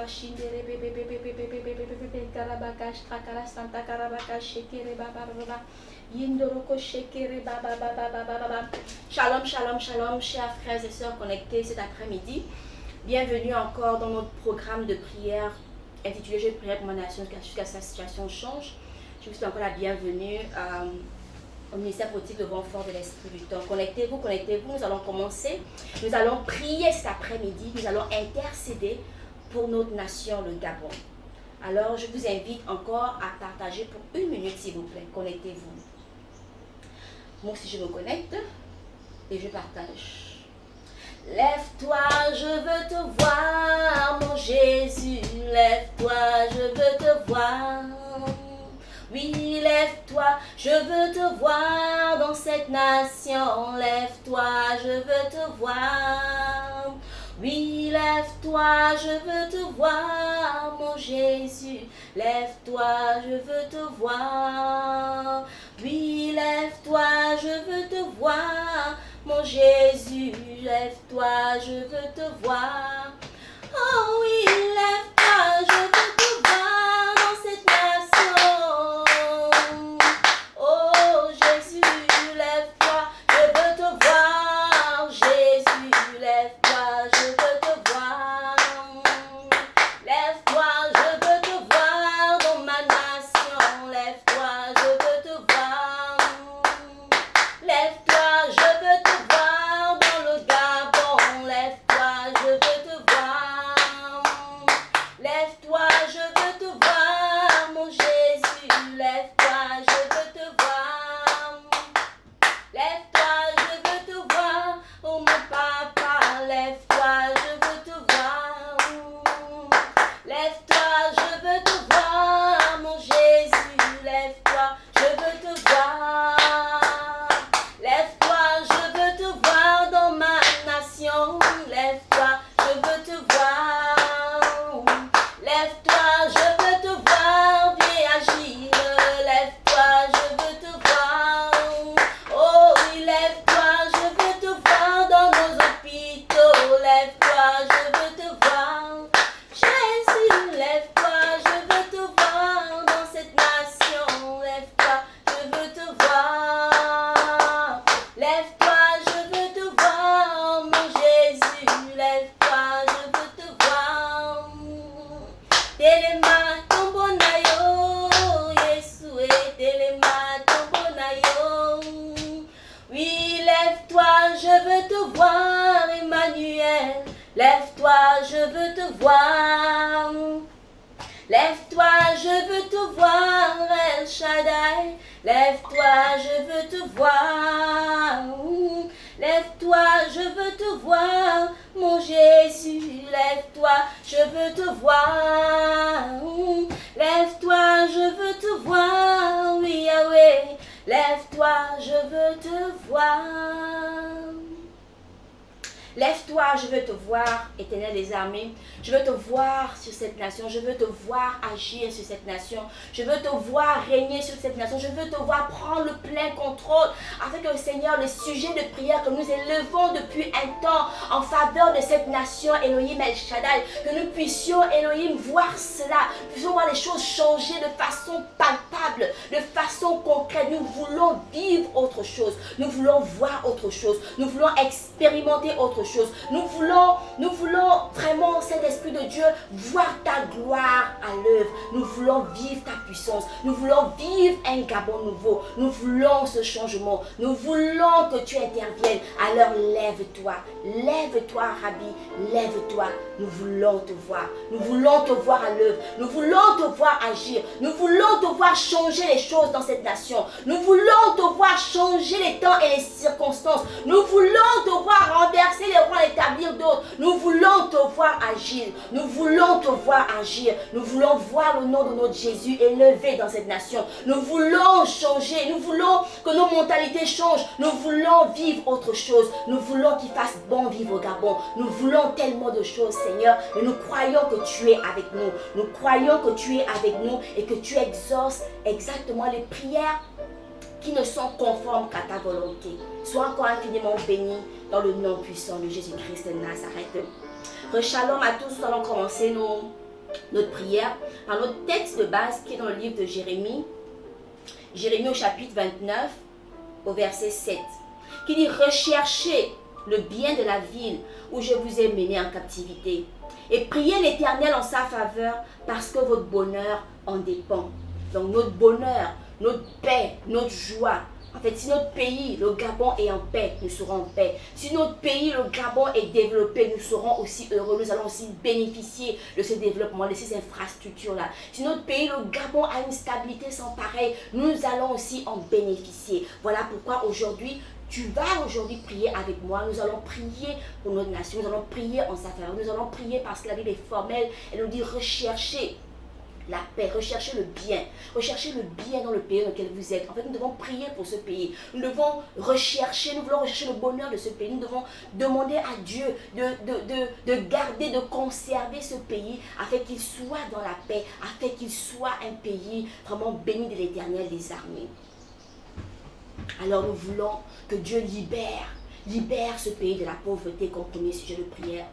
Shalom, shalom, shalom, chers frères et sœurs connectés cet après-midi. Bienvenue encore dans notre programme de prière intitulé Je prie pour ma nation jusqu'à sa situation change. Je vous souhaite encore la bienvenue au ministère politique de renfort de l'Esprit du Temps. Connectez-vous, connectez-vous. Nous allons commencer. Nous allons prier cet après-midi. Nous allons intercéder pour notre nation, le Gabon. Alors, je vous invite encore à partager pour 1 minute, s'il vous plaît. Connectez-vous. Moi aussi, je me connecte et je partage. Lève-toi, je veux te voir, mon Jésus. Lève-toi, je veux te voir. Oui, lève-toi, je veux te voir dans cette nation. Lève-toi, je veux te voir. Oui, lève-toi, je veux te voir, mon Jésus. Lève-toi, je veux te voir. Oui, lève-toi, je veux te voir, mon Jésus. Lève-toi, je veux te voir. Oh oui, lève-toi, je veux te voir dans cette nation. Oh Jésus, lève-toi, je veux te voir. Jésus, lève-toi, je veux te voir. Lève-toi, je veux te voir dans ma nation. Lève-toi, je veux te voir. Lève-toi, je veux te voir dans le Gabon. Lève-toi, je veux te voir. Lève-toi, je veux te voir, mon Jésus. Lève-toi, je veux te voir. Lève-toi, je veux te voir, oh mon papa. Lève-toi, je veux te voir. Lève-toi, je veux te voir, mon Jésus. Lève-toi, je veux te voir. Lève-toi, je veux te voir dans ma nation. Lève-toi, je veux te voir. Lève-toi, je veux te voir, viens agir. Lève-toi, je veux te voir. Oh oui, lève-toi, je veux te voir dans nos hôpitaux. Lève-toi, je veux te voir. Jésus, lève-toi, je veux te voir dans cette nation. Lève-toi, je veux te voir. Lève-toi, je veux te voir, mon Jésus. Lève-toi, je veux te voir. Telema tombonayo, Yesue, telema tombonayo. Oui, lève-toi, je veux te voir, Emmanuel. Lève-toi, je veux te voir. Lève-toi, je veux te voir, El Shaddai. Lève-toi, je veux te voir. Lève-toi, je veux te voir, mon Jésus. Lève-toi, je veux te voir. Lève-toi, je veux te voir, oui, Yahweh. Lève-toi, je veux te voir. Lève-toi, je veux te voir, Éternel des armées. Je veux te voir sur cette nation. Je veux te voir agir sur cette nation. Je veux te voir régner sur cette nation. Je veux te voir prendre le plein contrôle. Afin que, Seigneur, le sujet de prière que nous élevons depuis un temps en faveur de cette nation, Elohim El Shaddai, que nous puissions, Elohim, voir cela. Puissions voir les choses changer de façon palpable, de façon concrète. Nous voulons vivre autre chose. Nous voulons voir autre chose. Nous voulons expérimenter autre chose. Nous voulons vraiment, Saint-Esprit de Dieu, voir ta gloire à l'œuvre. Nous voulons vivre ta puissance. Nous voulons vivre un Gabon nouveau. Nous voulons ce changement. Nous voulons que tu interviennes. Alors lève-toi. Lève-toi, Rabbi. Lève-toi. Nous voulons te voir. Nous voulons te voir à l'œuvre. Nous voulons te voir agir. Nous voulons te voir changer les choses dans cette nation. Nous voulons te voir changer les temps et les circonstances. Nous voulons te voir renverser les rois et établir d'autres. Nous voulons te voir agir. Nous voulons te voir agir. Nous voulons voir le nom de notre Jésus élevé dans cette nation. Nous voulons changer. Nous voulons que nos mentalités changent. Nous voulons vivre autre chose. Nous voulons qu'il fasse bon vivre au Gabon. Nous voulons tellement de choses, Seigneur. Mais nous croyons que tu es avec nous. Nous croyons que tu es avec nous et que tu exauces exactement les prières qui ne sont conformes qu'à ta volonté. Sois encore infiniment béni dans le nom puissant de Jésus-Christ de Nazareth. Shalom à tous, nous allons commencer notre prière par notre texte de base qui est dans le livre de Jérémie. Jérémie au chapitre 29, au verset 7, qui dit « Recherchez le bien de la ville où je vous ai mené en captivité, et priez l'Éternel en sa faveur, parce que votre bonheur en dépend. » Donc notre bonheur, notre paix, notre joie. En fait, si notre pays, le Gabon, est en paix, nous serons en paix. Si notre pays, le Gabon, est développé, nous serons aussi heureux. Nous allons aussi bénéficier de ce développement, de ces infrastructures-là. Si notre pays, le Gabon, a une stabilité sans pareil, nous allons aussi en bénéficier. Voilà pourquoi aujourd'hui, tu vas aujourd'hui prier avec moi. Nous allons prier pour notre nation. Nous allons prier en sa faveur. Nous allons prier parce que la Bible est formelle. Elle nous dit rechercher la paix, recherchez le bien dans le pays dans lequel vous êtes. En fait, nous devons prier pour ce pays. Nous devons rechercher, nous voulons rechercher le bonheur de ce pays. Nous devons demander à Dieu de garder, de conserver ce pays afin qu'il soit dans la paix, afin qu'il soit un pays vraiment béni de l'Éternel des armées. Alors nous voulons que Dieu libère ce pays de la pauvreté comme premier sujet de prière.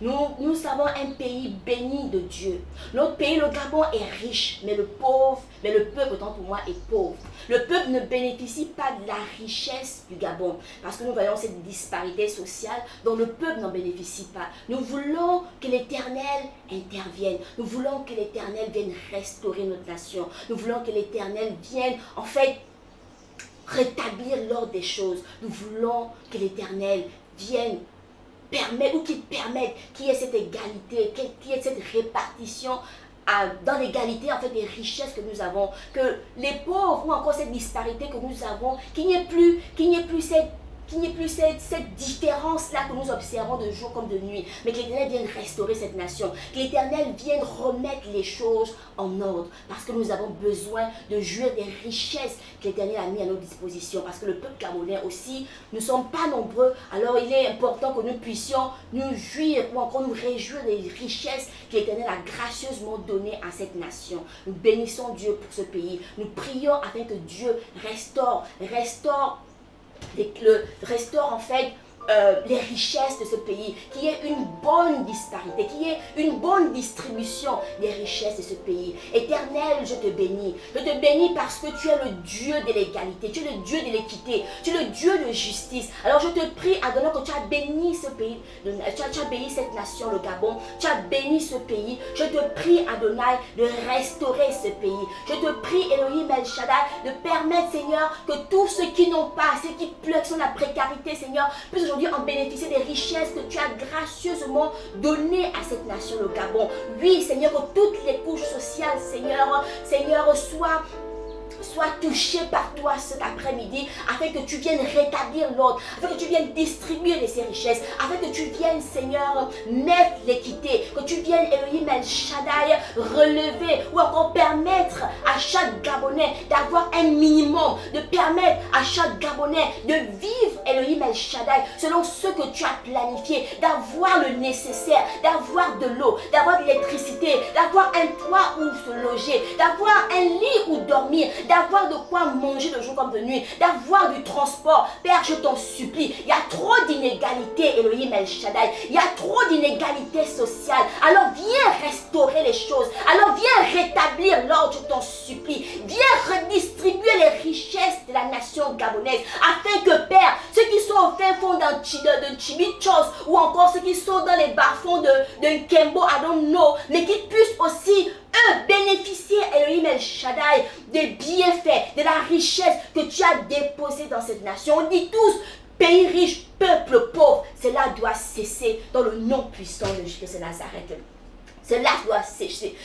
Nous savons un pays béni de Dieu. Notre pays, le Gabon, est riche, mais le peuple, autant pour moi, est pauvre. Le peuple ne bénéficie pas de la richesse du Gabon, parce que nous voyons cette disparité sociale dont le peuple n'en bénéficie pas. Nous voulons que l'Éternel intervienne. Nous voulons que l'Éternel vienne restaurer notre nation. Nous voulons que l'Éternel vienne, en fait, rétablir l'ordre des choses. Nous voulons que l'Éternel vienne qu'il permette qu'il y ait cette égalité, qu'il y ait cette répartition dans l'égalité en fait des richesses que nous avons, que les pauvres ou encore cette disparité que nous avons, qu'il n'y ait plus cette différence-là que nous observons de jour comme de nuit, mais que l'Éternel vienne restaurer cette nation, que l'Éternel vienne remettre les choses en ordre, parce que nous avons besoin de jouir des richesses que l'Éternel a mis à notre disposition, parce que le peuple gabonais aussi, nous ne sommes pas nombreux, alors il est important que nous puissions nous jouir ou encore nous réjouir des richesses que l'Éternel a gracieusement données à cette nation. Nous bénissons Dieu pour ce pays, nous prions afin que Dieu restaure en fait les richesses de ce pays, qu'il y ait une bonne disparité, qu'il y ait une bonne distribution des richesses de ce pays. Éternel, je te bénis. Je te bénis parce que tu es le Dieu de l'égalité, tu es le Dieu de l'équité, tu es le Dieu de justice. Alors je te prie, Adonai, que tu as béni ce pays, tu as béni cette nation, le Gabon, tu as béni ce pays. Je te prie, Adonai, de restaurer ce pays. Je te prie, Elohim El Shaddai, de permettre, Seigneur, que tous ceux qui n'ont pas, ceux qui pleurent, sont la précarité, Seigneur, puissent aujourd'hui en bénéficier des richesses que tu as gracieusement données à cette nation, le Gabon. Oui, Seigneur, que toutes les couches sociales, Seigneur, sois touché par toi cet après-midi, afin que tu viennes rétablir l'ordre, afin que tu viennes distribuer ces richesses, afin que tu viennes, Seigneur, mettre l'équité, que tu viennes, Elohim El Shaddai, relever ou encore permettre à chaque Gabonais d'avoir un minimum, de permettre à chaque Gabonais de vivre, Elohim El Shaddai, selon ce que tu as planifié, d'avoir le nécessaire, d'avoir de l'eau, d'avoir de l'électricité, d'avoir un toit où se loger, d'avoir un lit où dormir, d'avoir de quoi manger de jour comme de nuit, d'avoir du transport. Père, je t'en supplie, il y a trop d'inégalités, Elohim El Shaddai, il y a trop d'inégalités sociales. Alors viens restaurer les choses, alors viens rétablir l'ordre, je t'en supplie. Viens redistribuer les richesses de la nation gabonaise, afin que, Père, ceux qui sont au fin fond de Chimichos, ou encore ceux qui sont dans les bas-fonds de Nkembo, I don't know, mais qui puissent aussi eux bénéficier, Elohim El Shaddai, des bienfaits, de la richesse que tu as déposée dans cette nation. On dit tous, pays riche, peuple pauvre. Cela doit cesser dans le nom puissant de Jésus de Nazareth. Cela doit sécher.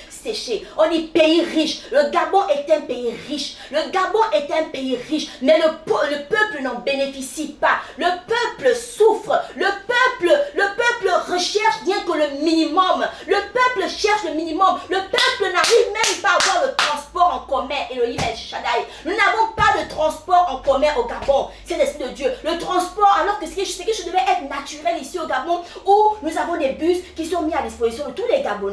On dit pays riche. Le Gabon est un pays riche. Le Gabon est un pays riche. Mais le peuple n'en bénéficie pas. Le peuple souffre. Le peuple recherche bien que le minimum. Le peuple cherche le minimum. Le peuple n'arrive même pas à avoir le transport en commun. Elohim El Shaddai. Nous n'avons pas de transport en commun au Gabon. C'est l'Esprit de Dieu. Le transport, alors que ce qui devait être naturel ici au Gabon, où nous avons des bus qui sont mis à disposition de tous les Gabonais,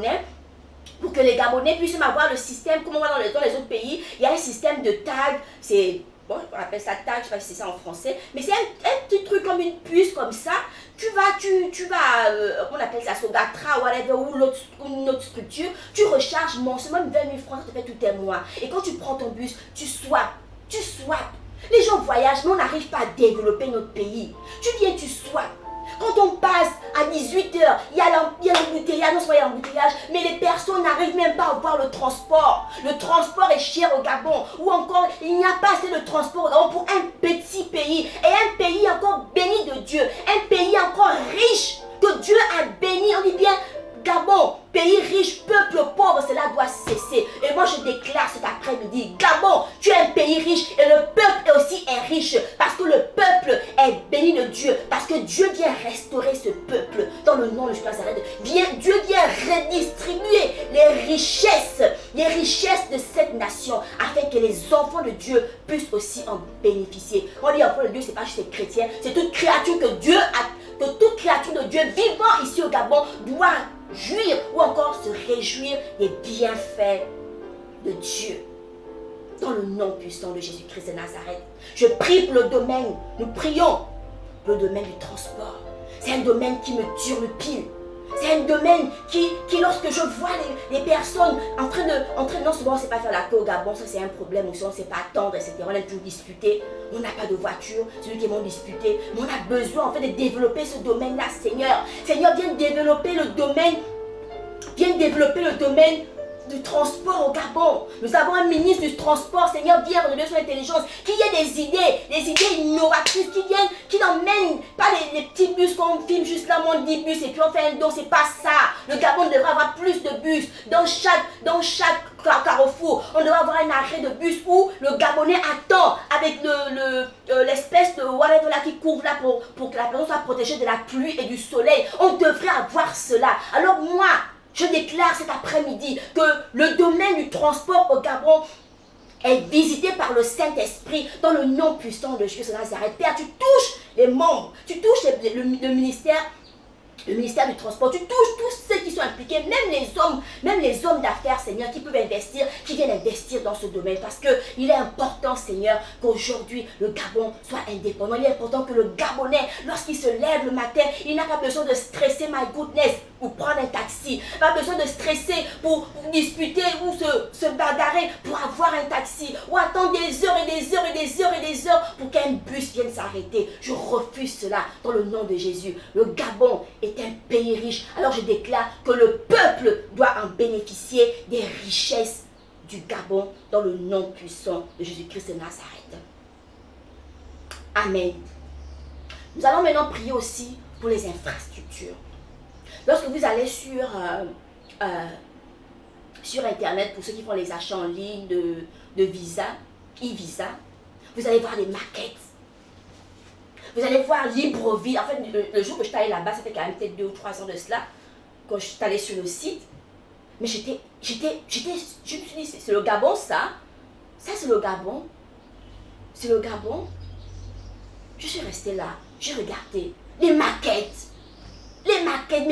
pour que les Gabonais puissent avoir le système, comme on voit dans les autres pays, il y a un système de tag, c'est bon, on appelle ça tag, je sais pas si c'est ça en français, mais c'est un petit truc comme une puce comme ça. Tu vas, on appelle ça Sogatra, whatever, ou une autre structure. Tu recharges mensuellement 20 000 francs, ça te fait tout un mois. Et quand tu prends ton bus, tu swaps. Les gens voyagent, mais on n'arrive pas à développer notre pays. Tu viens, tu swaps. Quand on passe à 18 h, il y a l'embouteillage, non seulement il y a l'embouteillage, mais les personnes n'arrivent même pas à avoir le transport. Le transport est cher au Gabon. Ou encore, il n'y a pas assez de transport au Gabon pour un petit pays. Et un pays encore béni de Dieu. Un pays encore riche que Dieu a béni. On dit bien, Gabon, pays riche, peuple pauvre, cela doit cesser. Et moi je déclare cet après-midi, Gabon, tu es un pays riche et le peuple aussi est riche. Parce que le peuple est béni de Dieu. Parce que Dieu vient restaurer ce peuple dans le nom de Jésus Nazareth. Dieu vient redistribuer les richesses de cette nation afin que les enfants de Dieu puissent aussi en bénéficier. On dit enfant de Dieu, c'est pas juste les chrétiens, c'est toute créature que Dieu a. Que toute créature de Dieu vivant ici au Gabon doit jouir ou encore se réjouir des bienfaits de Dieu. Dans le nom puissant de Jésus-Christ de Nazareth. Je prie pour le domaine, nous prions pour le domaine du transport. C'est un domaine qui me turlupine. C'est un domaine qui lorsque je vois les personnes en train de non seulement on ne sait pas faire la queue au Gabon, ça c'est un problème, aussi on ne sait pas attendre, etc. On aime toujours discuter, on n'a pas de voiture, celui qui est disputer, mais on a besoin en fait de développer ce domaine-là, Seigneur. Seigneur, viens développer le domaine du transport au Gabon. Nous avons un ministre du transport, Seigneur, viens renouveler son intelligence, qui ait des idées innovatrices, qui n'emmène pas les petits bus qu'on filme juste là, on 10 bus et puis on fait un don, c'est pas ça. Le Gabon devrait avoir plus de bus dans chaque carrefour. On devrait avoir un arrêt de bus où le Gabonais attend avec l'espèce de whatever là qui couvre là pour que la personne soit protégée de la pluie et du soleil. On devrait avoir cela. Alors moi, je déclare cet après-midi que le domaine du transport au Gabon est visité par le Saint-Esprit dans le nom puissant de Jésus de Nazareth. Père, tu touches les membres, tu touches le ministère du transport, tu touches tous ceux qui sont impliqués, même les hommes d'affaires, Seigneur, qui peuvent investir, qui viennent investir dans ce domaine. Parce qu'il est important, Seigneur, qu'aujourd'hui le Gabon soit indépendant. Il est important que le Gabonais, lorsqu'il se lève le matin, il n'a pas besoin de stresser, my goodness, ou prendre un taxi. Pas besoin de stresser pour disputer ou se bagarrer pour avoir un taxi. Ou attendre des heures et des heures et des heures et des heures pour qu'un bus vienne s'arrêter. Je refuse cela dans le nom de Jésus. Le Gabon est un pays riche. Alors je déclare que le peuple doit en bénéficier des richesses du Gabon dans le nom puissant de Jésus-Christ de Nazareth. Amen. Nous allons maintenant prier aussi pour les infrastructures. Lorsque vous allez sur Internet, pour ceux qui font les achats en ligne de visa, e-visa, vous allez voir les maquettes. Vous allez voir Libreville. En fait, le jour que je suis allée là-bas, ça fait quand même peut-être 2 ou 3 ans de cela, quand je suis allée sur le site. Mais je me suis dit, c'est le Gabon ça? Ça c'est le Gabon? C'est le Gabon? Je suis restée là, j'ai regardé les maquettes. Les maquettes,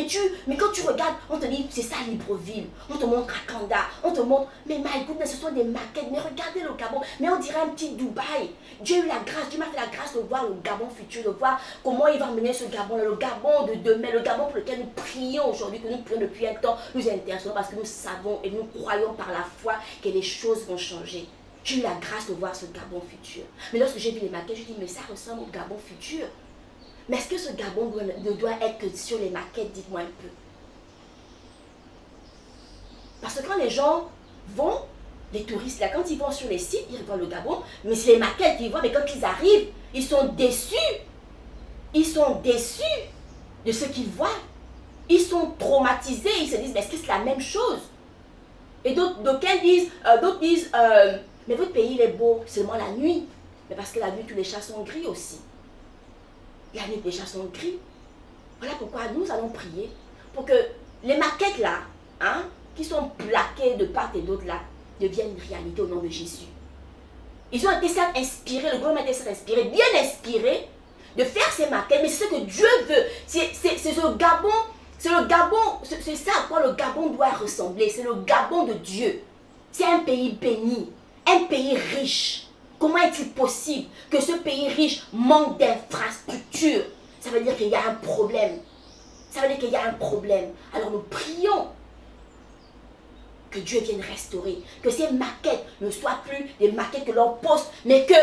mais quand tu regardes, on te dit, c'est ça Libreville, on te montre Akanda, on te montre, mais my goodness, ce sont des maquettes, mais regardez le Gabon, mais on dirait un petit Dubaï. Dieu a eu la grâce, Dieu m'a fait la grâce de voir le Gabon futur, de voir comment il va mener ce Gabon-là, le Gabon de demain, le Gabon pour lequel nous prions aujourd'hui, que nous prions depuis un temps, nous intercédons parce que nous savons et nous croyons par la foi que les choses vont changer. J'ai eu la grâce de voir ce Gabon futur. Mais lorsque j'ai vu les maquettes, je dis, mais ça ressemble au Gabon futur. Mais est-ce que ce Gabon ne doit être que sur les maquettes? Dites-moi un peu. Parce que quand les gens vont, les touristes, là, quand ils vont sur les sites, ils voient le Gabon, mais c'est les maquettes qu'ils voient, mais quand ils arrivent, ils sont déçus. Ils sont déçus de ce qu'ils voient. Ils sont traumatisés, ils se disent, mais est-ce que c'est la même chose? Et d'autres disent, mais votre pays il est beau seulement la nuit. Mais parce que la nuit, tous les chats sont gris aussi. La nuit, les chats sont gris. Voilà pourquoi nous allons prier pour que les maquettes là, qui sont plaquées de part et d'autre là, deviennent une réalité au nom de Jésus. Ils ont été certes inspirés, le gouvernement a été inspiré, bien inspiré, de faire ces maquettes, mais c'est ce que Dieu veut. C'est ce Gabon, c'est ça à quoi le Gabon doit ressembler. C'est le Gabon de Dieu. C'est un pays béni, un pays riche, Comment est-il possible que ce pays riche manque d'infrastructures? Ça veut dire qu'il y a un problème. Ça veut dire qu'il y a un problème. Alors nous prions que Dieu vienne restaurer. Que ces maquettes ne soient plus des maquettes que l'on pose, mais que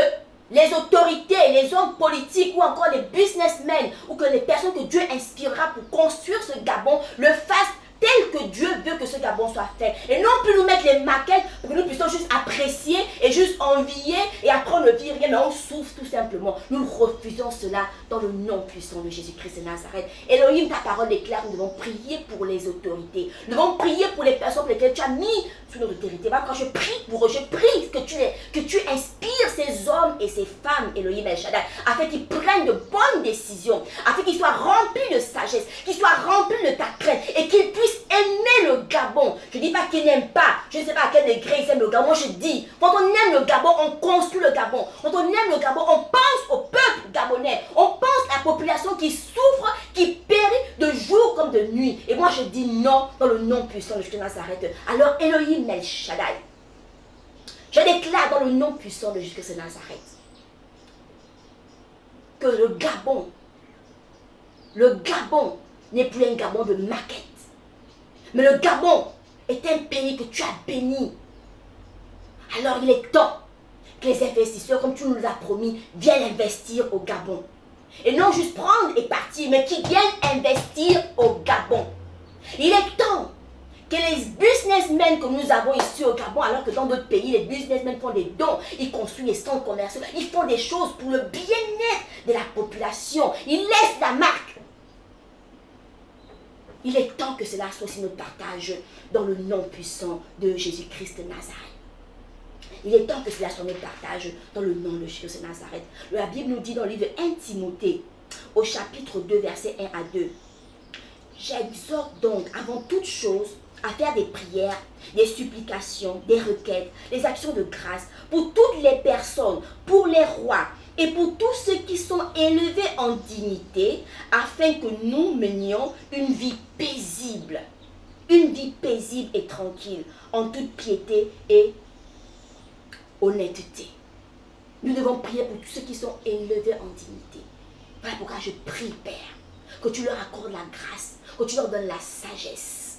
les autorités, les hommes politiques ou encore les businessmen ou que les personnes que Dieu inspirera pour construire ce Gabon le fassent tel que Dieu veut que ce Gabon soit fait. Et non plus nous mettre les maquettes pour que nous puissions juste apprécier et juste envier et après on ne vit rien, mais on souffre tout simplement. Nous refusons cela dans le nom puissant de Jésus-Christ de Nazareth. Elohim, ta parole déclare, nous devons prier pour les autorités. Nous devons prier pour les personnes pour lesquelles tu as mis sur notre territoire. Quand je prie pour eux, je prie que tu inspires ces hommes et ces femmes, Elohim El Shaddai, afin qu'ils prennent de bonnes décisions, afin qu'ils soient remplis de sagesse, qu'ils soient remplis de ta crainte et qu'ils puissent aimer le Gabon. Je ne dis pas qu'ils n'aiment pas, je ne sais pas à quel degré ils aiment le Gabon. Je dis, quand on aime le Gabon, on construit le Gabon. Quand on aime le Gabon, on pense au peuple gabonais. On pense à la population qui souffre, qui périt de jour comme de nuit. Et moi je dis non dans le nom puissant de Jésus de Nazareth. Alors Elohim El Shaddai, je déclare dans le nom puissant de Jésus de Nazareth que le Gabon n'est plus un Gabon de maquette. Mais le Gabon est un pays que tu as béni. Alors il est temps que les investisseurs, comme tu nous l'as promis, viennent investir au Gabon. Et non juste prendre et partir, mais qu'ils viennent investir au Gabon. Il est temps que les businessmen que nous avons ici au Gabon, alors que dans d'autres pays, les businessmen font des dons, ils construisent des centres commerciaux, ils font des choses pour le bien-être de la population. Ils laissent la marque. Il est temps que cela soit aussi notre partage dans le nom puissant de Jésus-Christ de Nazareth. Il est temps que cela soit notre partage dans le nom de Jésus de Nazareth. La Bible nous dit dans le livre 1 Timothée, au chapitre 2, versets 1 à 2. J'exhorte donc avant toute chose à faire des prières, des supplications, des requêtes, des actions de grâce pour toutes les personnes, pour les rois et pour tous ceux qui sont élevés en dignité, afin que nous menions une vie paisible et tranquille, en toute piété et honnêteté. Nous devons prier pour tous ceux qui sont élevés en dignité. Voilà pourquoi je prie, Père, que tu leur accordes la grâce, que tu leur donnes la sagesse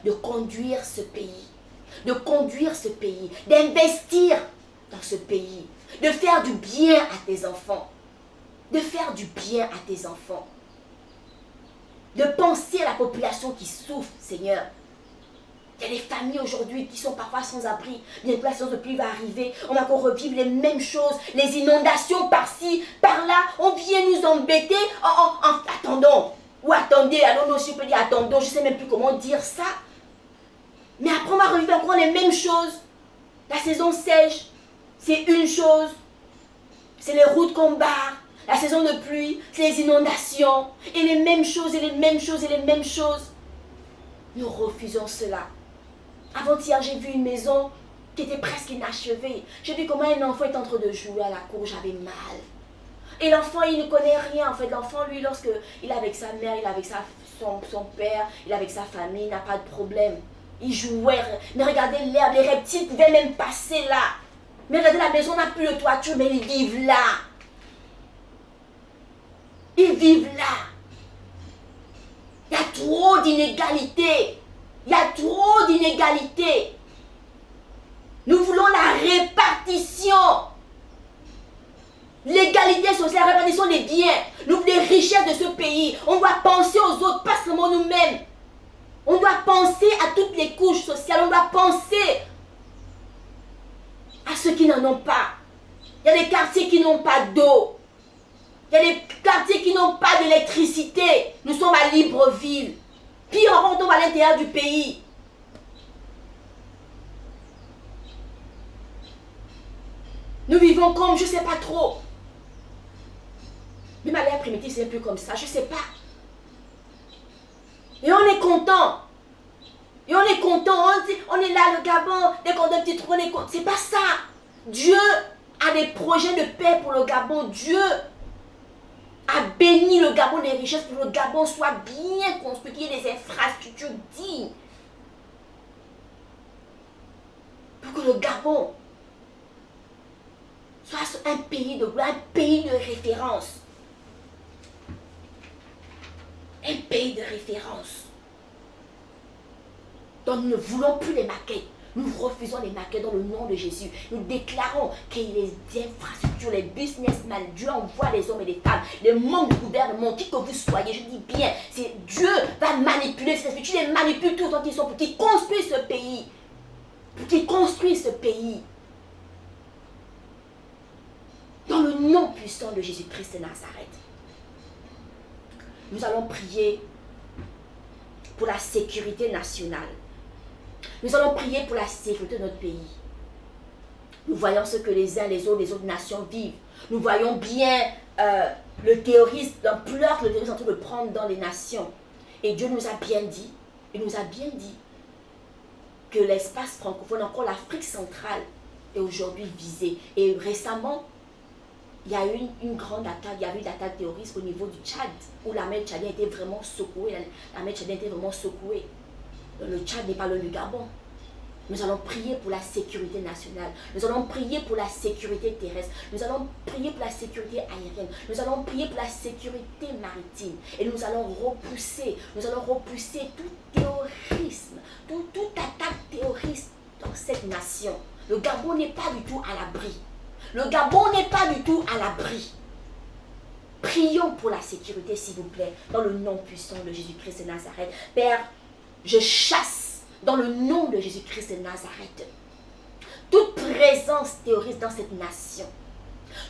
de conduire ce pays, d'investir dans ce pays, de faire du bien à tes enfants, de penser à la population qui souffre, Seigneur. Il y a des familles aujourd'hui qui sont parfois sans abri. Bientôt la saison de pluie va arriver. On va encore revivre les mêmes choses. Les inondations par-ci, par-là. On vient nous embêter en attendant. Ou attendez, alors si je peux dire attendons, je ne sais même plus comment dire ça. Mais après on va revivre encore les mêmes choses. La saison sèche, c'est une chose. C'est les routes qu'on barre. La saison de pluie, c'est les inondations. Et les mêmes choses, et les mêmes choses, et les mêmes choses. Nous refusons cela. Avant-hier, j'ai vu une maison qui était presque inachevée. J'ai vu comment un enfant est en train de jouer à la cour. J'avais mal. Et l'enfant, il ne connaît rien. En fait, l'enfant, lui, lorsque il est avec sa mère, il est avec son père, il est avec sa famille, il n'a pas de problème. Il jouait. Mais regardez l'herbe, les reptiles pouvaient même passer là. Mais regardez, la maison n'a plus de toiture, mais ils vivent là. Ils vivent là. Il y a trop d'inégalités. Nous voulons la répartition. L'égalité sociale, la répartition des biens. Nous voulons les richesses de ce pays. On doit penser aux autres, pas seulement nous-mêmes. On doit penser à toutes les couches sociales. On doit penser à ceux qui n'en ont pas. Il y a des quartiers qui n'ont pas d'eau. Il y a des quartiers qui n'ont pas d'électricité. Nous sommes à Libreville. Pire encore, on tombe à l'intérieur du pays. Nous vivons comme, je ne sais pas trop. Même à l'ère primitive, c'est un peu comme ça, je ne sais pas. Et on est content. On est là, le Gabon, dès qu'on a un petit truc, on est content. C'est pas ça. Dieu a des projets de paix pour le Gabon. Dieu a béni le Gabon des richesses pour que le Gabon soit bien construit, qu'il y ait des infrastructures dignes. Pour que le Gabon soit un pays de gloire, un pays de référence. Un pays de référence. Donc nous ne voulons plus les maquettes. Nous refusons les maquettes dans le nom de Jésus. Nous déclarons que les infrastructures, les businessmen, Dieu envoie les hommes et les femmes, les membres du gouvernement, qui que vous soyez, je dis bien, c'est Dieu va manipuler ces esprits. Tu les manipules tout le temps qu'ils sont pour qu'ils construisent ce pays. Pour qu'ils construisent ce pays. Dans le nom puissant de Jésus-Christ de Nazareth. Nous allons prier pour la sécurité nationale. Nous allons prier pour la sécurité de notre pays. Nous voyons ce que les uns, les autres nations vivent. Nous voyons bien le terrorisme, l'ampleur que le terrorisme est en train de prendre dans les nations. Et Dieu nous a bien dit, il nous a bien dit que l'espace francophone, encore l'Afrique centrale, est aujourd'hui visée. Et récemment, il y a eu une grande attaque, il y a eu une attaque terroriste au niveau du Tchad, où la mer tchadienne était vraiment secouée. La mer tchadienne était vraiment secouée. Le Tchad n'est pas le Gabon. Nous allons prier pour la sécurité nationale. Nous allons prier pour la sécurité terrestre. Nous allons prier pour la sécurité aérienne. Nous allons prier pour la sécurité maritime. Et nous allons repousser tout terrorisme, toute attaque terroriste dans cette nation. Le Gabon n'est pas du tout à l'abri. Le Gabon n'est pas du tout à l'abri. Prions pour la sécurité, s'il vous plaît, dans le nom puissant de Jésus-Christ de Nazareth. Père, je chasse dans le nom de Jésus-Christ de Nazareth toute présence terroriste dans cette nation.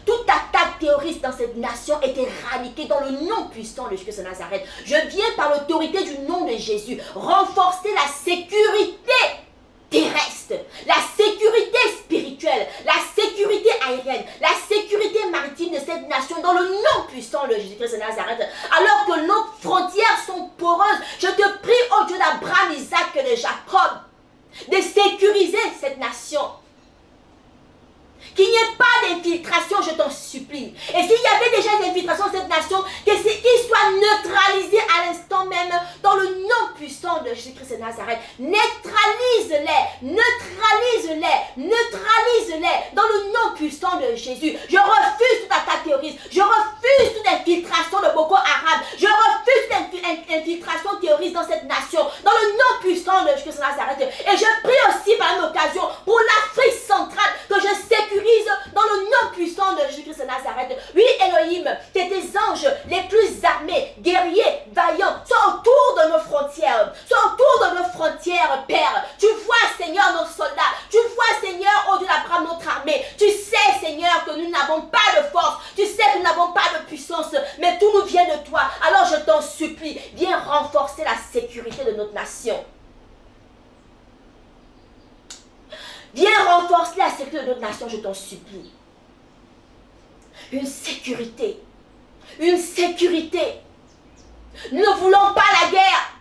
Toute attaque terroriste dans cette nation est éradiquée dans le nom puissant de Jésus-Christ de Nazareth. Je viens par l'autorité du nom de Jésus renforcer la sécurité terrestre, la sécurité spirituelle, la sécurité aérienne, la sécurité maritime de cette nation dans le nom puissant de Jésus-Christ de Nazareth. Alors que nos frontières sont poreuses, je te prie, ô Dieu d'Abraham, Isaac et de Jacob, de sécuriser cette nation. Qu'il n'y ait pas d'infiltration, je t'en supplie. Et s'il y avait déjà des infiltrations dans cette nation, qu'ils soient neutralisés à l'instant même dans le nom puissant de Jésus-Christ de Nazareth. Neutralise-les, neutralise-les, neutralise-les dans le nom puissant de Jésus. Je refuse toute attaque terroriste. Je refuse toute infiltration de Boko Haram. Je refuse toute infiltration terroriste dans cette nation, dans le nom puissant de Jésus-Christ de Nazareth. Et je prie aussi par une occasion pour l'Afrique centrale que je sécurise dans le nom puissant de Jésus-Christ de Nazareth. Oui, Elohim, que tes anges les plus armés, guerriers, vaillants, soient autour de nos frontières. Soient autour de nos frontières, Père. Tu vois, Seigneur, nos soldats. Tu vois, Seigneur, au Dieu d'Abraham, notre armée. Tu sais, Seigneur, que nous n'avons pas de force. Tu sais que nous n'avons pas de puissance. Mais tout nous vient de toi. Alors je t'en supplie, viens renforcer la sécurité de notre nation. Viens renforcer la sécurité de notre nation, je t'en supplie. Une sécurité. Une sécurité. Nous ne voulons pas la guerre.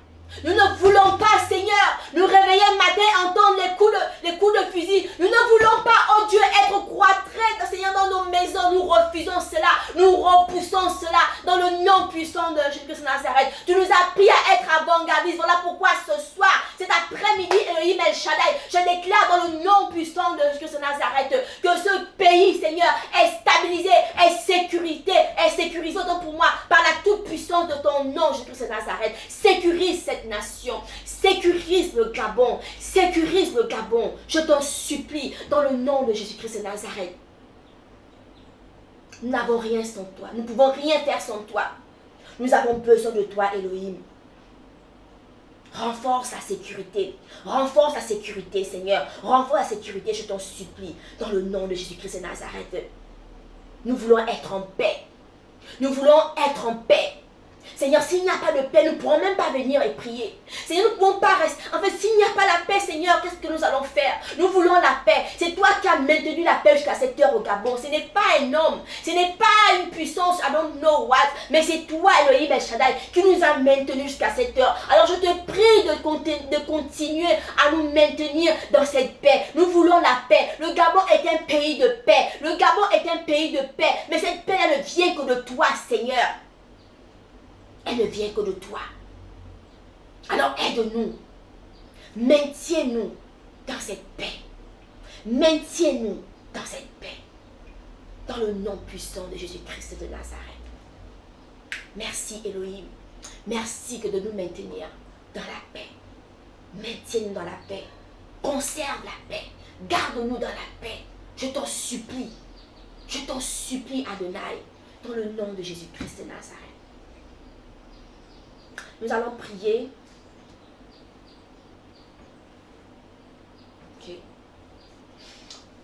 Nous ne voulons pas, Seigneur, nous réveiller un matin, entendre les coups de fusil. Nous ne voulons pas, oh Dieu, être croîtrés, Seigneur, dans nos maisons. Nous refusons cela. Nous repoussons cela dans le nom puissant de Jésus-Christ de Nazareth. Tu nous as appris à être avant-gardistes. Voilà pourquoi ce soir, cet après-midi, Elohim El Shaddai, je déclare dans le nom puissant de Jésus-Christ de Nazareth que ce pays, Seigneur, est stabilisé, est sécurisé autant pour moi par la toute-puissance de ton nom, Jésus-Christ de Nazareth. Sécurise cette nation, sécurise le Gabon, sécurise le Gabon, je t'en supplie, dans le nom de Jésus-Christ de Nazareth. Nous n'avons rien sans toi, nous ne pouvons rien faire sans toi. Nous avons besoin de toi, Elohim. Renforce la sécurité, Seigneur. Renforce la sécurité, je t'en supplie, dans le nom de Jésus-Christ de Nazareth. Nous voulons être en paix. Nous voulons être en paix. Seigneur, s'il n'y a pas de paix, nous ne pourrons même pas venir et prier. Seigneur, nous ne pouvons pas rester. En fait, s'il n'y a pas la paix, Seigneur, qu'est-ce que nous allons faire? Nous voulons la paix. C'est toi qui as maintenu la paix jusqu'à cette heure au Gabon. Ce n'est pas un homme. Ce n'est pas une puissance, I don't know what. Mais c'est toi, Elohim El Shaddai, qui nous a maintenus jusqu'à cette heure. Alors, je te prie de continuer à nous maintenir dans cette paix. Nous voulons la paix. Le Gabon est un pays de paix. Le Gabon est un pays de paix. Mais cette paix, elle ne vient que de toi, Seigneur. Elle ne vient que de toi. Alors aide-nous. Maintiens-nous dans cette paix. Maintiens-nous dans cette paix. Dans le nom puissant de Jésus-Christ de Nazareth. Merci Elohim. Merci que de nous maintenir dans la paix. Maintiens-nous dans la paix. Conserve la paix. Garde-nous dans la paix. Je t'en supplie. Je t'en supplie, Adonai. Dans le nom de Jésus-Christ de Nazareth. Nous allons prier. Ok.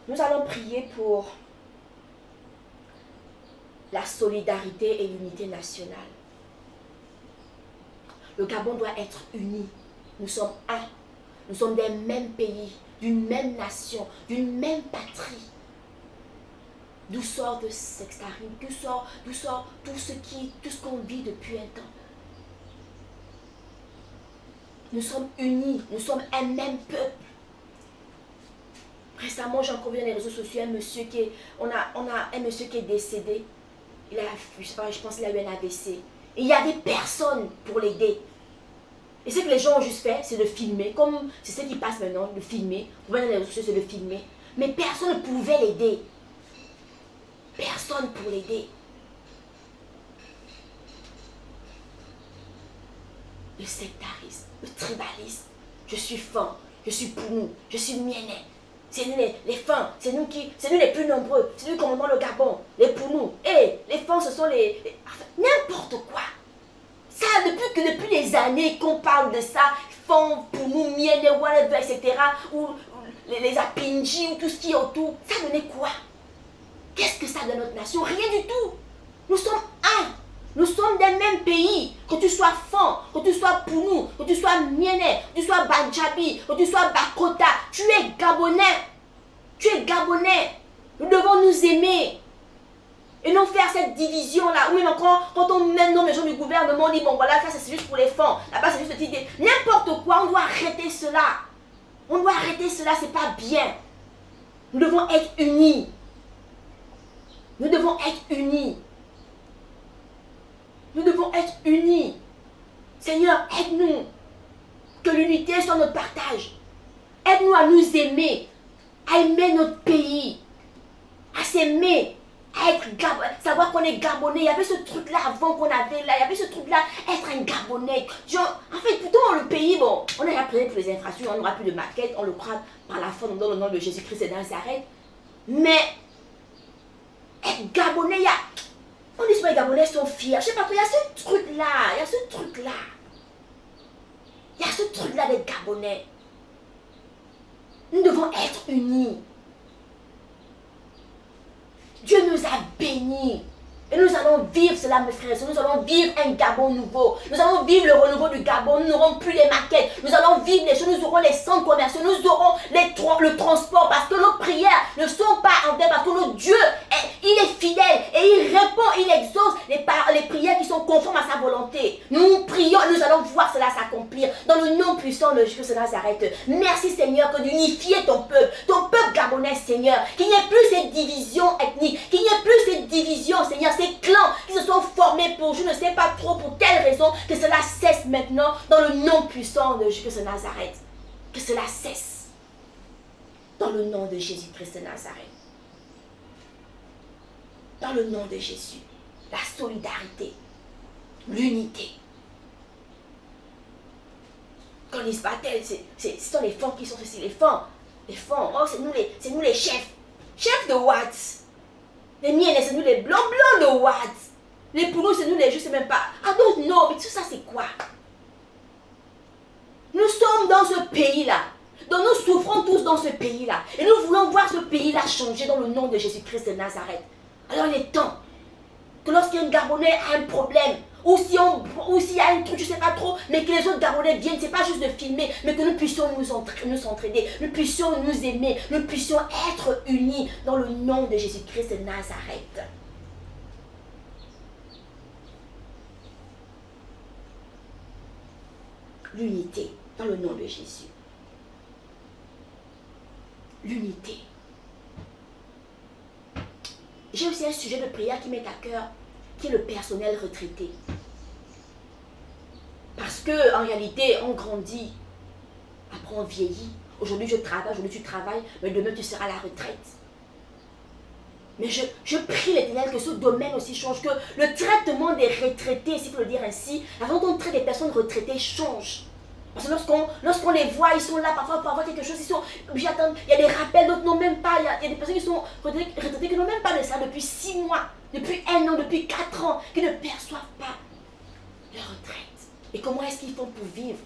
Nous allons prier pour la solidarité et l'unité nationale. Le Gabon doit être uni. Nous sommes un. Nous sommes des mêmes pays, d'une même nation, d'une même patrie. D'où sort de sextarisme, d'où sort tout ce qu'on vit depuis un temps. Nous sommes unis, nous sommes un même peuple. Récemment, j'ai encore vu dans les réseaux sociaux un monsieur on a un monsieur qui est décédé. Il a, je pense qu'il a eu un AVC. Et il y avait personne pour l'aider. Et ce que les gens ont juste fait, c'est de filmer. Comme c'est ce qui passe maintenant, de filmer. Vous voyez dans les réseaux sociaux, c'est de filmer. Mais personne ne pouvait l'aider. Personne pour l'aider. Le sectarisme, le tribalisme. Je suis fin, je suis Pounou, je suis Miennet. C'est nous les fins, c'est nous les plus nombreux, c'est nous qui commandons le Gabon, les Pounous. Et les fins, ce sont n'importe quoi. Ça, depuis des années qu'on parle de ça, fins, Pounou, Miennet, whatever, etc. Ou les Apinji, ou tout ce qui est autour, ça donnait quoi? Qu'est-ce que ça donne à notre nation? Rien du tout. Nous sommes un. Nous sommes des mêmes pays. Que tu sois Fan, que tu sois Pounou, que tu sois Miennet, que tu sois Bandjabi, que tu sois Bakota, tu es Gabonais. Tu es Gabonais. Nous devons nous aimer. Et non faire cette division-là. Ou même encore, quand on met nomme les gens du gouvernement, on dit, bon voilà, ça c'est juste pour les Fans. Là-bas c'est juste cette idée. N'importe quoi, on doit arrêter cela. On doit arrêter cela, c'est pas bien. Nous devons être unis. Nous devons être unis. Nous devons être unis. Seigneur, aide-nous. Que l'unité soit notre partage. Aide-nous à nous aimer. À aimer notre pays. À s'aimer. À être Gabonais. Savoir qu'on est Gabonais. Il y avait ce truc-là avant qu'on avait là. Il y avait ce truc-là, être un Gabonais. Genre, en fait, plutôt le pays, bon, on a appris pour les infrastructures, on n'aura plus de maquettes, on le croit par la foi dans le nom de Jésus-Christ et de Nazareth. Mais, être Gabonais, il y a... On dit que les Gabonais sont fiers. Je sais pas quoi, il y a ce truc-là. Il y a ce truc-là. Il y a ce truc-là d'être Gabonais. Nous devons être unis. Dieu nous a bénis. Et nous allons vivre cela, mes frères et sœurs. Nous allons vivre un Gabon nouveau. Nous allons vivre le renouveau du Gabon. Nous n'aurons plus les maquettes. Nous allons vivre les choses. Nous aurons les centres commerciaux. Nous aurons le transport. Parce que nos prières ne sont pas en vain. Parce que notre Dieu, il est fidèle. Et il répond, il exauce les prières qui sont conformes à sa volonté. Nous prions. Nous allons voir cela s'accomplir. Dans le nom puissant de Jésus de Nazareth. Merci Seigneur que d'unifier ton peuple gabonais, Seigneur. Qu'il n'y ait plus cette division ethnique. Qu'il n'y ait plus cette division, Seigneur. Ces clans qui se sont formés pour je ne sais pas trop pour quelle raison, que cela cesse maintenant dans le nom puissant de Jésus de Nazareth. Que cela cesse dans le nom de Jésus-Christ de Nazareth. Dans le nom de Jésus. La solidarité, l'unité. Quand ils se battent, ce sont les femmes qui sont ceci, les femmes. Les femmes, oh, c'est nous les chefs. Chefs de what? Les miens, c'est nous les blancs de what? Les Pounous, c'est nous les je sais même pas. I don't know, mais tout ça c'est quoi? Nous sommes dans ce pays-là. Donc nous souffrons tous dans ce pays-là. Et nous voulons voir ce pays-là changer dans le nom de Jésus-Christ de Nazareth. Alors il est temps que lorsqu'un Gabonais a un problème, ou s'il y a un truc, je ne sais pas trop, mais que les autres Gabonais viennent, c'est pas juste de filmer, mais que nous puissions nous entraider, nous puissions nous aimer, nous puissions être unis dans le nom de Jésus-Christ de Nazareth. L'unité dans le nom de Jésus. L'unité. J'ai aussi un sujet de prière qui m'est à cœur, qui est le personnel retraité. Parce que en réalité, on grandit, après on vieillit. Aujourd'hui je travaille, aujourd'hui tu travailles, mais demain tu seras à la retraite. Mais je prie l'Éternel que ce domaine aussi change, que le traitement des retraités, s'il faut le dire ainsi, la façon dont on traite des personnes retraitées change. Parce que lorsqu'on les voit, ils sont là parfois pour avoir quelque chose, ils sont obligés d'attendre. Il y a des rappels, d'autres n'ont même pas. Il y a des personnes qui sont retraitées qui n'ont même pas de ça depuis 6 mois, depuis 1 an, depuis 4 ans, qui ne perçoivent pas leur retraite. Et comment est-ce qu'ils font pour vivre?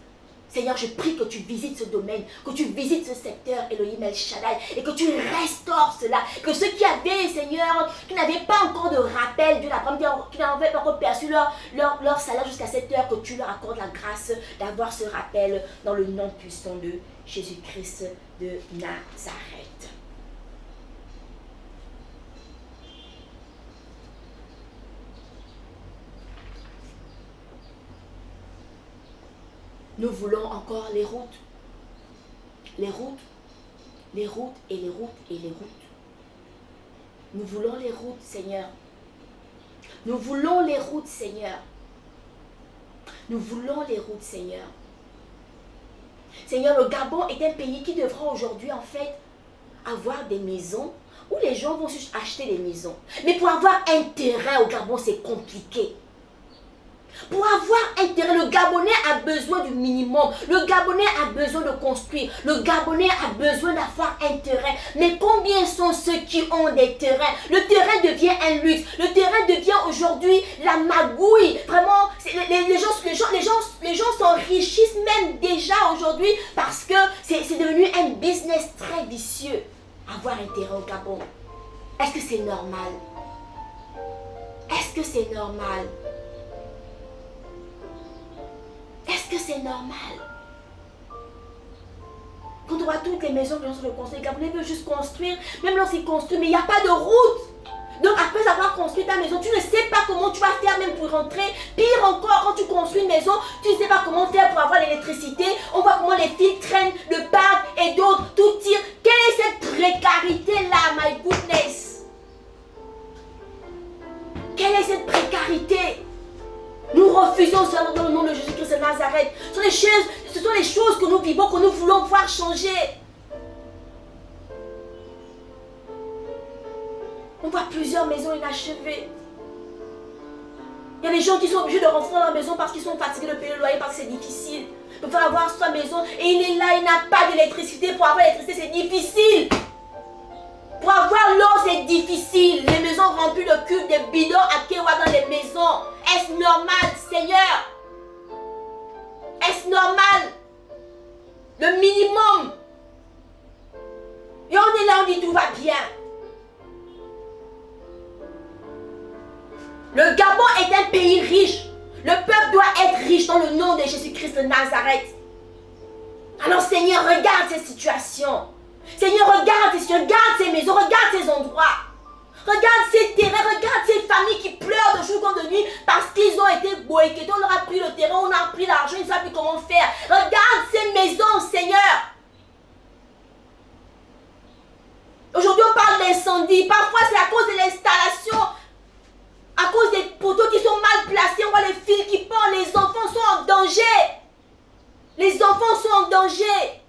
Seigneur, je prie que tu visites ce domaine, que tu visites ce secteur, Elohim El Shaddai, et que tu restaures cela. Que ceux qui avaient, Seigneur, qui n'avaient pas encore de rappel de la prime, qui n'avaient pas encore perçu leur salaire jusqu'à cette heure, que tu leur accordes la grâce d'avoir ce rappel dans le nom puissant de Jésus-Christ de Nazareth. Nous voulons encore les routes. Les routes. Les routes et les routes et les routes. Nous voulons les routes, Seigneur. Nous voulons les routes, Seigneur. Nous voulons les routes, Seigneur. Seigneur, le Gabon est un pays qui devra aujourd'hui, en fait, avoir des maisons où les gens vont juste acheter des maisons. Mais pour avoir un terrain au Gabon, c'est compliqué. Pour avoir un terrain, le Gabonais a besoin du minimum. Le Gabonais a besoin de construire. Le Gabonais a besoin d'avoir un terrain. Mais combien sont ceux qui ont des terrains? Le terrain devient un luxe. Le terrain devient aujourd'hui la magouille. Vraiment, les gens s'enrichissent même déjà aujourd'hui parce que c'est devenu un business très vicieux. Avoir un terrain au Gabon. Est-ce que c'est normal? Est-ce que c'est normal? Est-ce que c'est normal? Quand on voit toutes les maisons que les gens veulent construire, les Gabonais veulent juste construire, même lorsqu'ils construisent, mais il n'y a pas de route. Donc après avoir construit ta maison, tu ne sais pas comment tu vas faire même pour rentrer. Pire encore, quand tu construis une maison, tu ne sais pas comment faire pour avoir l'électricité. On voit comment les fils traînent de part et d'autre, tout tire. Quelle est cette précarité-là, my goodness? Quelle est cette précarité? Nous refusons cela dans le nom de Jésus-Christ de Nazareth. Ce sont les choses que nous vivons, que nous voulons voir changer. On voit plusieurs maisons inachevées. Il y a des gens qui sont obligés de rentrer dans la maison parce qu'ils sont fatigués de payer le loyer, parce que c'est difficile. De faire avoir sa maison et il est là, il n'a pas d'électricité. Pour avoir l'électricité, c'est difficile. Pour avoir l'eau, c'est difficile. Les maisons remplies de cubes, de bidons à Kewa dans les maisons. Est-ce normal, Seigneur? Est-ce normal? Le minimum. Et on est là, on dit tout va bien. Le Gabon est un pays riche. Le peuple doit être riche dans le nom de Jésus-Christ de Nazareth. Alors Seigneur, regarde ces situations. Seigneur, regarde ces maisons, regarde ces endroits. Regarde ces terrains, regarde ces familles qui pleurent de jour comme de nuit parce qu'ils ont été boycottés. On leur a pris le terrain, on a pris l'argent, ils ne savent plus comment faire. Regarde ces maisons, Seigneur. Aujourd'hui, on parle d'incendie. Parfois, c'est à cause de l'installation, à cause des poteaux qui sont mal placés. On voit les fils qui pendent, les enfants sont en danger. Les enfants sont en danger.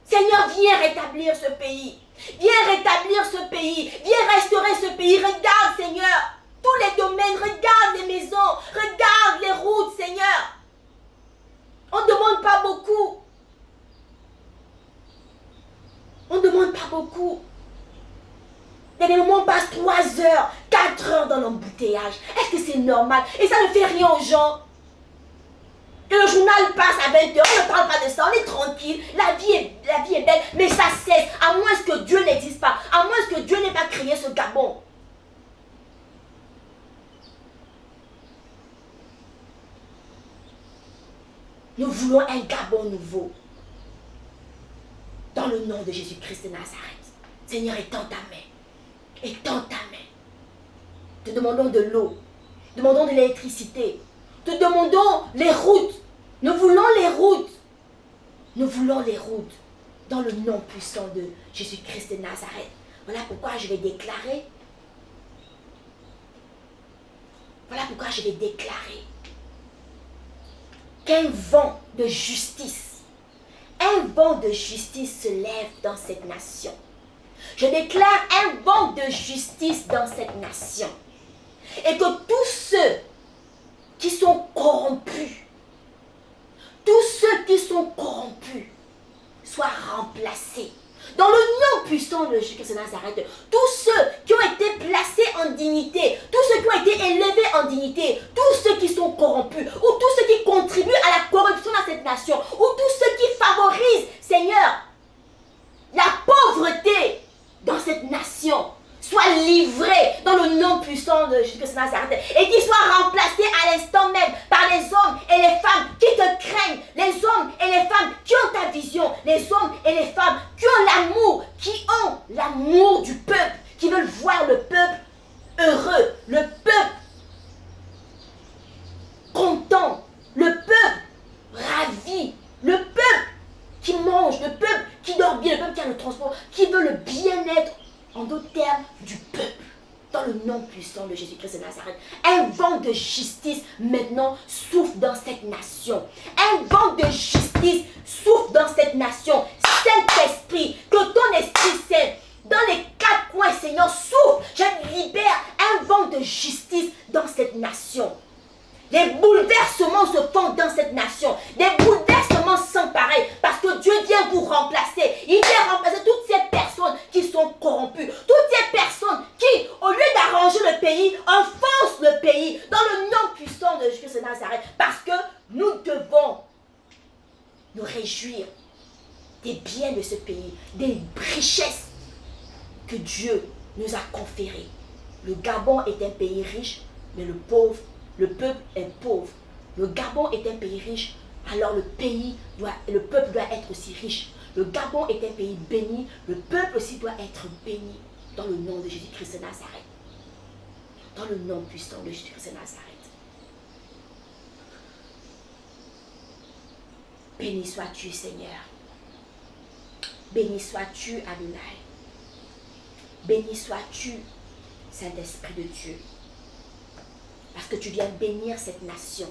Seigneur, viens rétablir ce pays. Viens rétablir ce pays. Viens restaurer ce pays. Regarde, Seigneur, tous les domaines. Regarde les maisons. Regarde les routes, Seigneur. On ne demande pas beaucoup. On ne demande pas beaucoup. Il y a des moments où on passe 3 heures, 4 heures dans l'embouteillage. Est-ce que c'est normal? Et ça ne fait rien aux gens. Et le journal passe à 20 heures, on ne parle pas de ça, on est tranquille, la vie est belle, mais ça cesse, à moins que Dieu n'existe pas, à moins que Dieu n'ait pas créé ce Gabon. Nous voulons un Gabon nouveau, dans le nom de Jésus-Christ de Nazareth. Seigneur, étends ta main, étends ta main. Te demandons de l'eau, demandons de l'électricité, te demandons les routes. Nous voulons les routes. Nous voulons les routes dans le nom puissant de Jésus-Christ de Nazareth. Voilà pourquoi je vais déclarer. Voilà pourquoi je vais déclarer qu'un vent de justice se lève dans cette nation. Je déclare un vent de justice dans cette nation. Et que tous ceux qui sont corrompus, soient remplacés. Dans le nom puissant de Jésus-Christ de Nazareth, tous ceux qui ont été placés en dignité, tous ceux qui ont été élevés en dignité, tous ceux qui sont corrompus, ou tous ceux qui contribuent à la corruption dans cette nation, ou tous ceux qui favorisent, Seigneur, la pauvreté dans cette nation, soient livrés dans le nom puissant de Jésus-Christ de Nazareth et qu'ils soient remplacés à l'instant même par les hommes et les femmes qui te craignent, les hommes et les femmes qui ont ta vision, les hommes et les femmes qui ont l'amour du peuple, qui veulent voir le peuple heureux, le peuple content, le peuple ravi, le peuple qui mange, le peuple qui dort bien, le peuple qui a le transport, qui veut le bien-être, en d'autres termes, du peuple, dans le nom puissant de Jésus-Christ de Nazareth. Un vent de justice maintenant souffle dans cette nation. Un vent de justice souffle dans cette nation. Saint-Esprit, que ton Esprit Saint, dans les quatre coins, Seigneur, souffle. Je libère un vent de justice dans cette nation. Des bouleversements se font dans cette nation. Des bouleversements sans pareil. Parce que Dieu vient vous remplacer. Il vient remplacer toutes ces personnes qui sont corrompues. Toutes ces personnes qui, au lieu d'arranger le pays, enfoncent le pays. Dans le nom puissant de Jésus de Nazareth. Parce que nous devons nous réjouir des biens de ce pays. Des richesses que Dieu nous a conférées. Le Gabon est un pays riche, mais le peuple est pauvre. Le Gabon est un pays riche, alors le peuple doit être aussi riche. Le Gabon est un pays béni, le peuple aussi doit être béni. Dans le nom de Jésus-Christ de Nazareth. Dans le nom puissant de Jésus-Christ de Nazareth. Béni sois-tu, Seigneur. Béni sois-tu, Adonai. Béni sois-tu, Saint-Esprit de Dieu. Parce que tu viens bénir cette nation.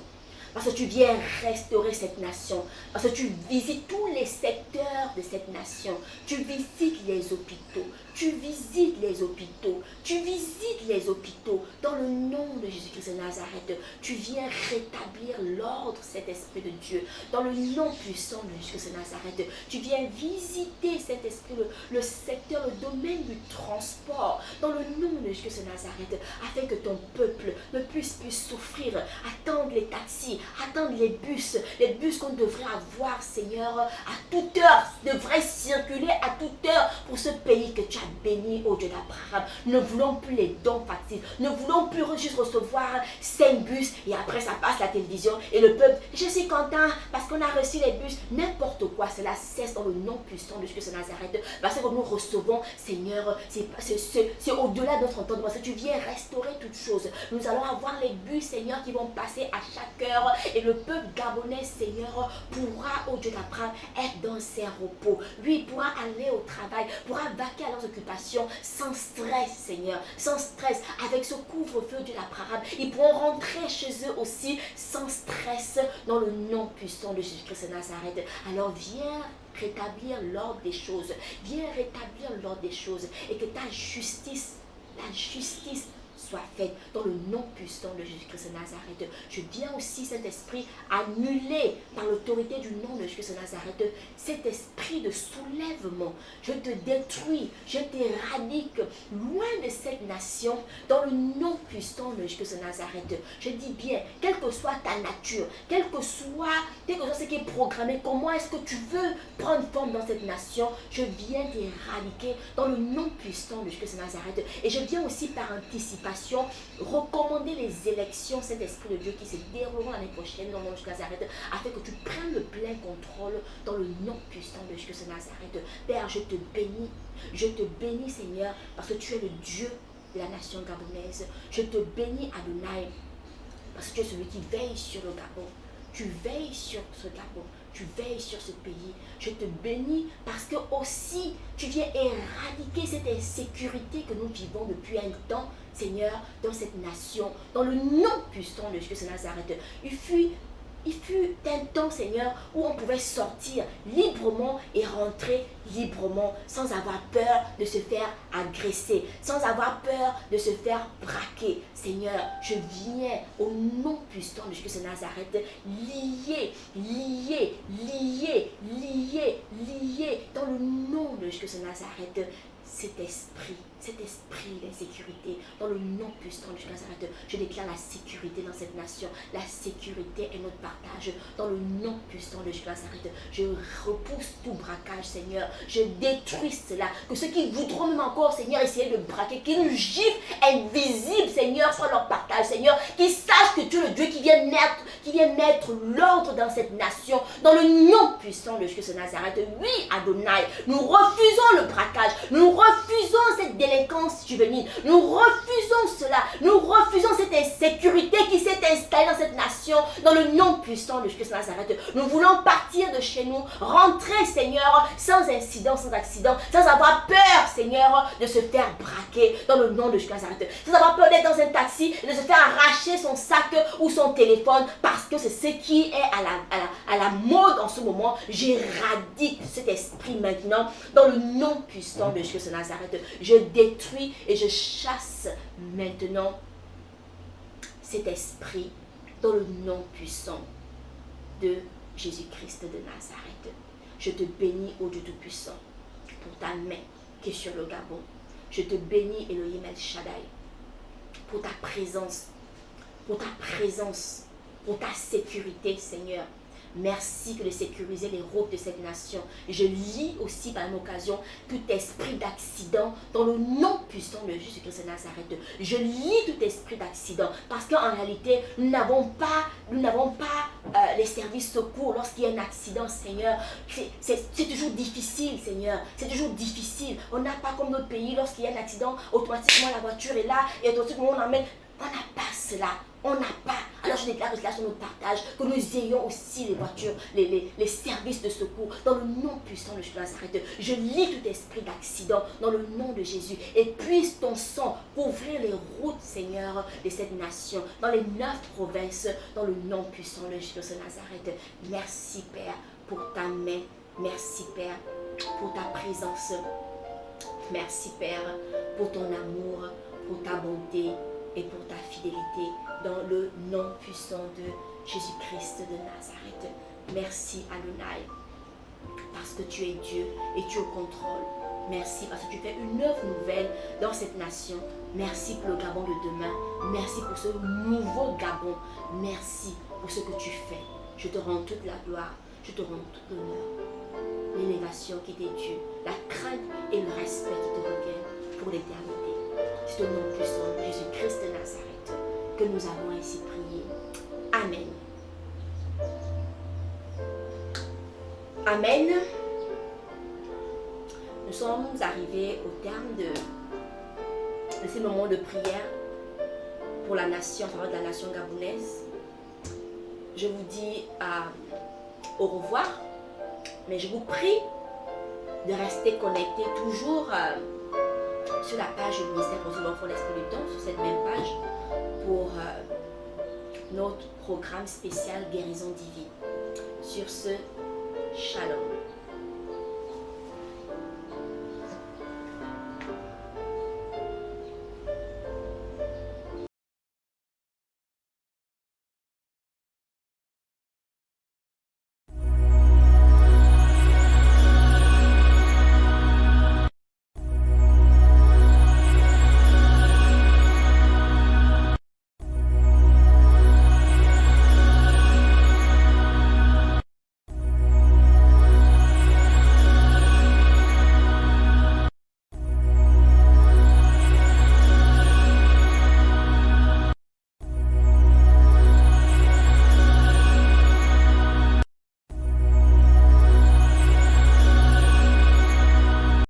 Parce que tu viens restaurer cette nation. Parce que tu visites tous les secteurs de cette nation. Tu visites les hôpitaux. Tu visites les hôpitaux. Tu visites les hôpitaux. Dans le nom de Jésus-Christ de Nazareth, tu viens rétablir l'ordre, cet Esprit de Dieu. Dans le nom puissant de Jésus-Christ de Nazareth, tu viens visiter cet esprit, le secteur, le domaine du transport. Dans le nom de Jésus-Christ de Nazareth, afin que ton peuple ne puisse plus souffrir, attendre les taxis, attendre les bus qu'on devrait avoir, Seigneur, à toute heure, devraient circuler à toute heure pour ce pays que tu as béni, ô Dieu d'Abraham. Nous ne voulons plus les dons faciles, nous ne voulons plus juste recevoir 5 bus et après ça passe la télévision et le peuple, je suis content parce qu'on a reçu les bus, n'importe quoi, cela cesse dans le nom puissant de Jésus de Nazareth, parce que nous recevons, Seigneur, c'est au-delà de notre entendement, parce que tu viens restaurer toutes choses. Nous allons avoir les bus, Seigneur, qui vont passer à chaque heure et le peuple gabonais, Seigneur, pourra, ô Dieu d'Abraham, être dans ses repos. Lui, il pourra aller au travail, pourra vaquer à leurs occupations sans stress, Seigneur, sans stress, avec ce couvre-feu, Dieu d'Abraham. Ils pourront rentrer chez eux aussi sans stress dans le nom puissant de Jésus-Christ de Nazareth. Alors viens rétablir l'ordre des choses, viens rétablir l'ordre des choses et que ta justice, la justice soit faite dans le nom puissant de Jésus-Christ de Nazareth. Je viens aussi, cet esprit, annuler par l'autorité du nom de Jésus-Christ de Nazareth, cet esprit de soulèvement. Je te détruis, je t'éradique loin de cette nation dans le nom puissant de Jésus-Christ de Nazareth. Je dis bien, quelle que soit ta nature, quel que soit ce qui est programmé, comment est-ce que tu veux prendre forme dans cette nation, je viens t'éradiquer dans le nom puissant de Jésus-Christ de Nazareth. Et je viens aussi par anticipation recommander les élections, cet esprit de Dieu qui se dérouleront l'année prochaine dans le nom de Jésus de Nazareth, afin que tu prennes le plein contrôle dans le nom puissant de Jésus de Nazareth. Père, je te bénis Seigneur, parce que tu es le Dieu de la nation gabonaise. Je te bénis Adonai, parce que tu es celui qui veille sur le Gabon. Tu veilles sur ce Gabon, tu veilles sur ce pays. Je te bénis parce que aussi tu viens éradiquer cette insécurité que nous vivons depuis un temps, Seigneur, dans cette nation, dans le nom puissant de Jésus de Nazareth. Il fut il fut un temps, Seigneur, où on pouvait sortir librement et rentrer librement, sans avoir peur de se faire agresser, sans avoir peur de se faire braquer. Seigneur, je viens au nom puissant de Jésus de Nazareth, lié dans le nom de Jésus de Nazareth. Cet esprit d'insécurité, dans le nom puissant de Jésus de Nazareth, je déclare la sécurité dans cette nation. La sécurité est notre partage. Dans le nom puissant de Jésus de Nazareth, je repousse tout braquage, Seigneur. Je détruis cela. Que ceux qui voudront même encore, Seigneur, essayer de braquer, qu'une gifle invisible, Seigneur, soit leur partage, Seigneur. Qu'ils sachent que tu es le Dieu qui vient mettre l'ordre dans cette nation. Dans le nom puissant de Jésus de Nazareth, oui, Adonai, nous refusons le braquage. Nous refusons cette délinquance juvénile. Nous refusons cela. Nous refusons cette insécurité qui s'est installée dans cette nation. Dans le nom puissant de Jésus de Nazareth. Nous voulons partir de chez nous. Rentrer, Seigneur, sans incident, sans accident. Sans avoir peur, Seigneur, de se faire braquer. Dans le nom de Jésus de Nazareth. Sans avoir peur d'être dans un taxi et de se faire arracher son sac ou son téléphone. Parce que c'est ce qui est à la mode en ce moment. J'éradique cet esprit maintenant. Dans le nom puissant de Jésus de Nazareth, je détruis et je chasse maintenant cet esprit dans le nom puissant de Jésus-Christ de Nazareth. Je te bénis, ô Dieu Tout-Puissant, pour ta main qui est sur le Gabon. Je te bénis, Elohim El Shaddai, pour ta présence, pour ta sécurité, Seigneur. Merci de sécuriser les routes de cette nation. Je lis aussi par l'occasion tout esprit d'accident dans le nom puissant de Jésus-Christ de Nazareth. Je lis tout esprit d'accident parce qu'en réalité, nous n'avons pas les services secours lorsqu'il y a un accident, Seigneur. C'est toujours difficile, Seigneur. C'est toujours difficile. On n'a pas comme notre pays, lorsqu'il y a un accident, automatiquement la voiture est là et automatiquement on emmène. On n'a pas cela. On n'a pas. Alors je déclare cela sur notre partage, que nous ayons aussi les voitures, les services de secours, dans le nom puissant de Jésus de Nazareth. Je lis tout esprit d'accident dans le nom de Jésus. Et puisse ton sang couvrir les routes, Seigneur, de cette nation, dans les 9 provinces, dans le nom puissant de Jésus de Nazareth. Merci, Père, pour ta main. Merci, Père, pour ta présence. Merci, Père, pour ton amour, pour ta bonté et pour ta fidélité, dans le nom puissant de Jésus-Christ de Nazareth. Merci, Adonai, parce que tu es Dieu et tu es au contrôle. Merci parce que tu fais une œuvre nouvelle dans cette nation. Merci pour le Gabon de demain. Merci pour ce nouveau Gabon. Merci pour ce que tu fais. Je te rends toute la gloire, je te rends tout l'honneur, l'élévation qui t'est due, la crainte et le respect qui te reviennent pour l'éternité. C'est au nom puissant de Jésus-Christ de Nazareth que nous avons ainsi prié. Amen. Amen. Nous sommes arrivés au terme de ces moments de prière pour la nation, en faveur de la nation gabonaise. Je vous dis au revoir, mais je vous prie de rester connectés toujours sur la page du ministère pour l'enfant l'Esprit du Temps, sur cette même page, pour notre programme spécial Guérison Divine. Sur ce, Shalom.